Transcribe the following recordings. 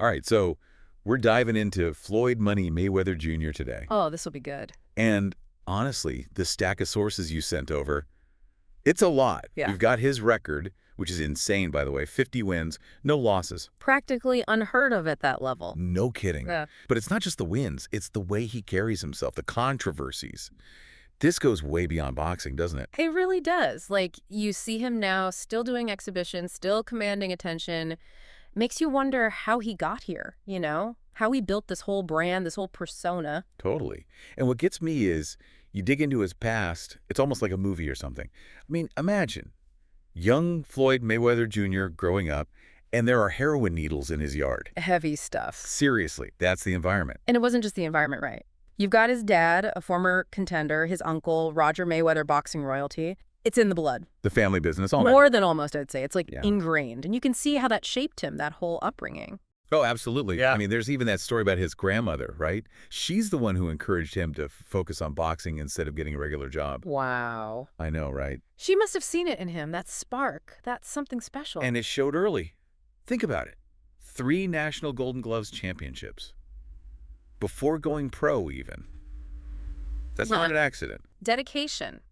All right, so we're diving into Floyd Money Mayweather Jr. today. Oh, this will be good. And honestly, the stack of sources you sent over, it's a lot. Yeah. We've got his record, which is insane, by the way, 50 wins, no losses. Practically unheard of at that level. No kidding. Yeah. But it's not just the wins, it's the way he carries himself, the controversies. This goes way beyond boxing, doesn't it? It really does. Like, you see him now still doing exhibitions, still commanding attention. Makes you wonder how he got here, you know? How he built this whole brand, this whole persona. Totally. And what gets me is you dig into his past, it's almost like a movie or something. I mean, imagine young Floyd Mayweather Jr. growing up, and there are heroin needles in his yard. Heavy stuff. Seriously, that's the environment. And it wasn't just the environment, right? You've got his dad, a former contender, his uncle, Roger Mayweather, boxing royalty. It's in the blood. The family business, all More than almost, I'd say. It's like Yeah. ingrained. And you can see how that shaped him, that whole upbringing. Oh, absolutely. Yeah. I mean, there's even that story about his grandmother, right? She's the one who encouraged him to focus on boxing instead of getting a regular job. Wow. I know, right? She must have seen it in him, that spark. That's something special. And it showed early. Think about it. 3 National Golden Gloves championships. Before going pro, even. That's not an accident. Dedication.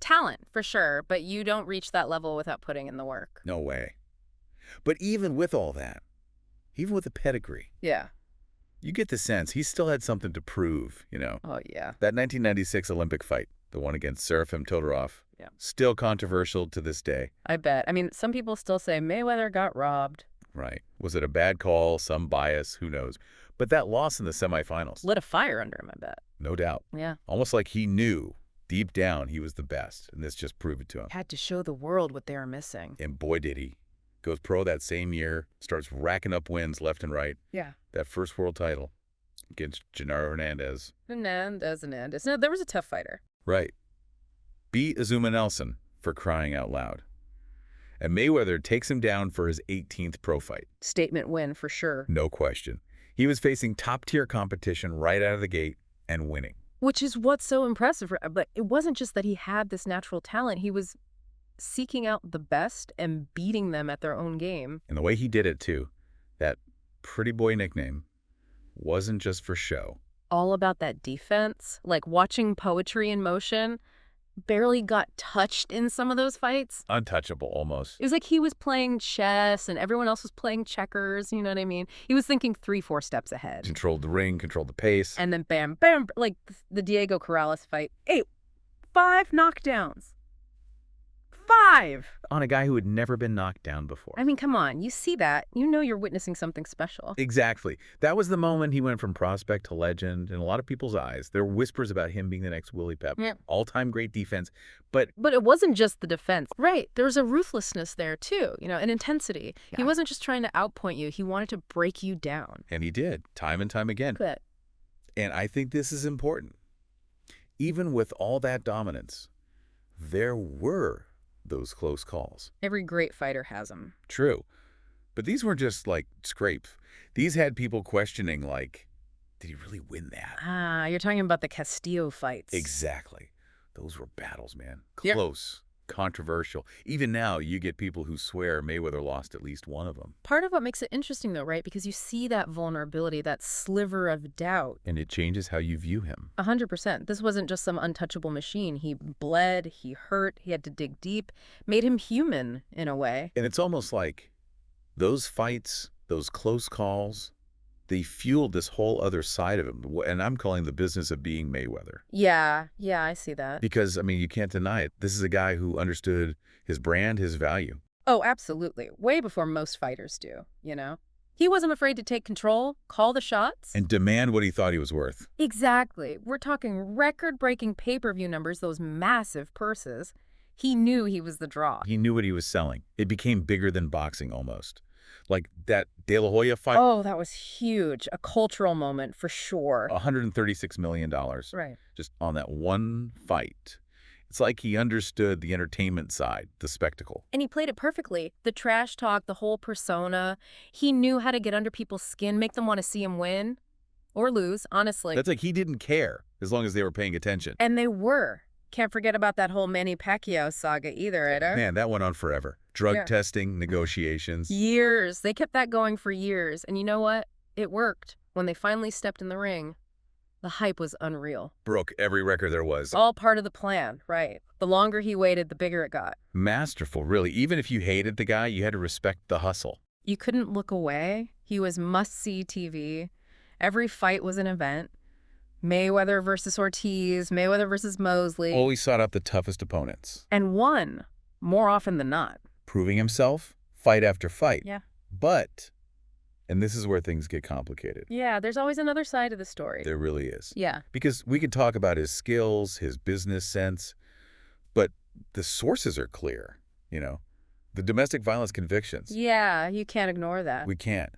Talent, for sure, but you don't reach that level without putting in the work. No way. But even with all that, even with the pedigree, Yeah. you get the sense he still had something to prove, you know. Oh, yeah. That 1996 Olympic fight, the one against Serafim Todorov, Yeah. still controversial to this day. I bet. I mean, some people still say Mayweather got robbed. Right. Was it a bad call, some bias, who knows? But that loss in the semifinals, Lit a fire under him, I bet. no doubt. Yeah. Almost like he knew deep down he was the best, and this just proved it to him. Had to show the world what they were missing. And boy, did he. Goes pro that same year, starts racking up wins left and right. Yeah. That first world title against Gennaro Hernandez. Hernandez. No, there was a tough fighter. Right. Beat Azuma Nelson, for crying out loud. And Mayweather takes him down for his 18th pro fight. Statement win, for sure. No question. He was facing top-tier competition right out of the gate and winning. Which is what's so impressive. But it wasn't just that he had this natural talent. He was seeking out the best and beating them at their own game. And the way he did it, too, that pretty boy nickname, wasn't just for show. All about that defense, like watching poetry in motion. Barely got touched in some of those fights. Untouchable, almost. It was like he was playing chess and everyone else was playing checkers, you know what I mean? He was thinking 3-4 steps ahead. Controlled the ring, controlled the pace. And then bam, bam, like the Diego Corrales fight. 5 knockdowns. 5! On a guy who had never been knocked down before. I mean, come on. You see that. You know you're witnessing something special. Exactly. That was the moment he went from prospect to legend in a lot of people's eyes. There were whispers about him being the next Willie Pep. Yeah. All-time great defense. But But it wasn't just the defense. Right. There was a ruthlessness there, too, you know, an intensity. He Yeah. wasn't just trying to outpoint you. He wanted to break you down. and he did, time and time again. But And I think this is important. Even with all that dominance, there were those close calls. every great fighter has them. True. But these weren't just like scrapes. These had people questioning, like, did he really win that? Ah, you're talking about the Castillo fights. Exactly. Those were battles, man. Yeah. Close, controversial. Even now, you get people who swear Mayweather lost at least one of them. Part of what makes it interesting, though, right? Because you see that vulnerability, that sliver of doubt. And it changes how you view him. 100%. This wasn't just some untouchable machine. He bled, he hurt, he had to dig deep. Made him human, in a way. And it's almost like those fights, those close calls, they fueled this whole other side of him. And I'm calling the business of being Mayweather. Yeah, I see that. Because, I mean, you can't deny it. This is a guy who understood his brand, his value. Oh, absolutely. Way before most fighters do, you know? He wasn't afraid to take control, call the shots. And demand what he thought he was worth. Exactly. We're talking record-breaking pay-per-view numbers, those massive purses. He knew he was the draw. He knew what he was selling. It became bigger than boxing almost. Like that De La Hoya fight, Oh, that was huge. A cultural moment for sure. $136 million Right. just on that one fight. It's like he understood the entertainment side, the spectacle. And he played it perfectly. The trash talk, the whole persona. He knew how to get under people's skin, make them want to see him win or lose, honestly. That's like he didn't care as long as they were paying attention. And they were. Can't forget about that whole Manny Pacquiao saga either, Eder. Man, that went on forever. Drug Yeah. testing, negotiations. Years. They kept that going for years. And you know what? It worked. When they finally stepped in the ring, the hype was unreal. Broke every record there was. All part of the plan, right? The longer he waited, the bigger it got. Masterful, really. Even if you hated the guy, you had to respect the hustle. You couldn't look away. He was must-see TV. Every fight was an event. Mayweather versus Ortiz, Mayweather versus Mosley. Always sought out the toughest opponents. And won, more often than not. Proving himself, fight after fight. Yeah. But, and this is where things get complicated. Yeah, there's always another side of the story. There really is. Yeah. Because we could talk about his skills, his business sense, but the sources are clear, you know? The domestic violence convictions. Yeah, you can't ignore that. We can't.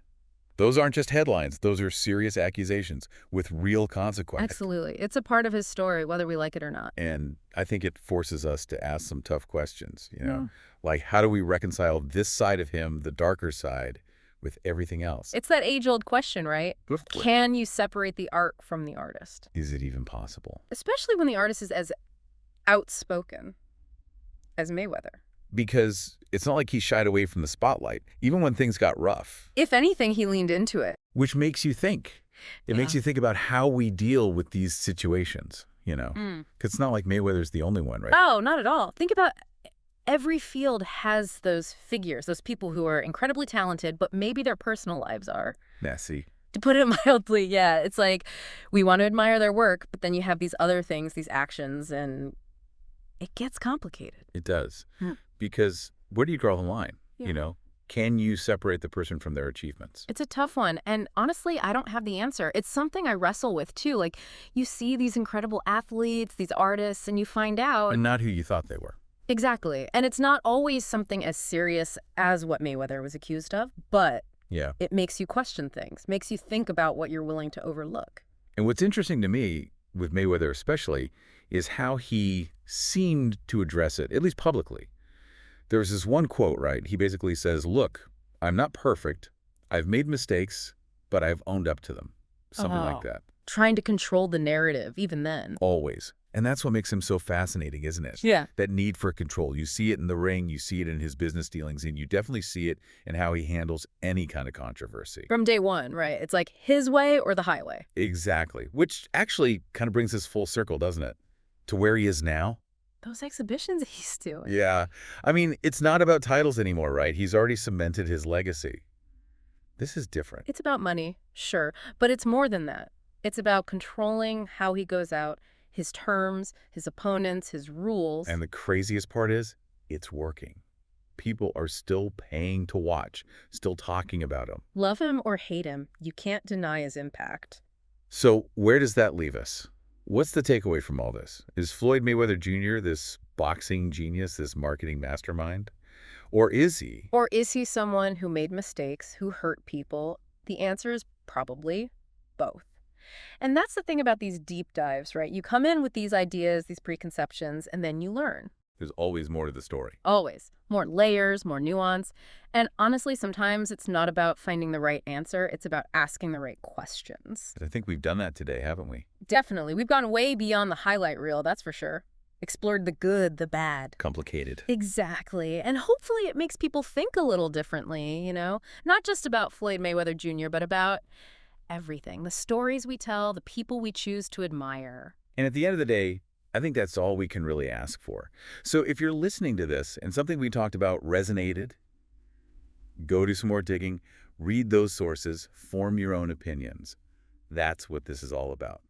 Those aren't just headlines. Those are serious accusations with real consequences. Absolutely. It's a part of his story, whether we like it or not. And I think it forces us to ask some tough questions, you know? Like, how do we reconcile this side of him, the darker side, with everything else? It's that age-old question, right? Can you separate the art from the artist? Is it even possible? Especially when the artist is as outspoken as Mayweather. Because it's not like he shied away from the spotlight, even when things got rough. If anything, he leaned into it. Which makes you think. It makes you think about how we deal with these situations, you know? Because it's not like Mayweather's the only one, right? Oh, not at all. Think about every field has those figures, those people who are incredibly talented, but maybe their personal lives are Messy. to put it mildly. Yeah, it's like we want to admire their work, but then you have these other things, these actions, and it gets complicated. It does. Because where do you draw the line? Yeah. You know, can you separate the person from their achievements? It's a tough one. And honestly, I don't have the answer. It's something I wrestle with, too. Like, you see these incredible athletes, these artists, and you find out. And not who you thought they were. Exactly. And it's not always something as serious as what Mayweather was accused of, but Yeah. it makes you question things, makes you think about what you're willing to overlook. And what's interesting to me, with Mayweather especially, is how he seemed to address it, at least publicly. There was this one quote, right? He basically says, look, I'm not perfect. I've made mistakes, but I've owned up to them. Something like that. Trying to control the narrative, even then. Always. And that's what makes him so fascinating, isn't it? Yeah. That need for control. You see it in the ring, you see it in his business dealings, and you definitely see it in how he handles any kind of controversy. From day one, right? It's like his way or the highway. Exactly. Which actually kind of brings us full circle, doesn't it? To where he is now. Those exhibitions he's doing. Yeah. I mean, it's not about titles anymore, right? He's already cemented his legacy. This is different. It's about money, sure, but it's more than that. It's about controlling how he goes out, his terms, his opponents, his rules. And the craziest part is, it's working. People are still paying to watch, still talking about him. Love him or hate him, you can't deny his impact. So where does that leave us? What's the takeaway from all this? Is Floyd Mayweather Jr. this boxing genius, this marketing mastermind? Or is he? Or is he someone who made mistakes, who hurt people? The answer is probably both. And that's the thing about these deep dives, right? You come in with these ideas, these preconceptions, and then you learn. There's always more to the story. Always. More layers, more nuance. And honestly, sometimes it's not about finding the right answer. It's about asking the right questions. I think we've done that today, haven't we? Definitely. We've gone way beyond the highlight reel, that's for sure. Explored the good, the bad. Complicated. Exactly. And hopefully it makes people think a little differently, you know? Not just about Floyd Mayweather Jr., but about everything. The stories we tell, the people we choose to admire. And at the end of the day, I think that's all we can really ask for. So if you're listening to this and something we talked about resonated, go do some more digging, read those sources, form your own opinions. That's what this is all about.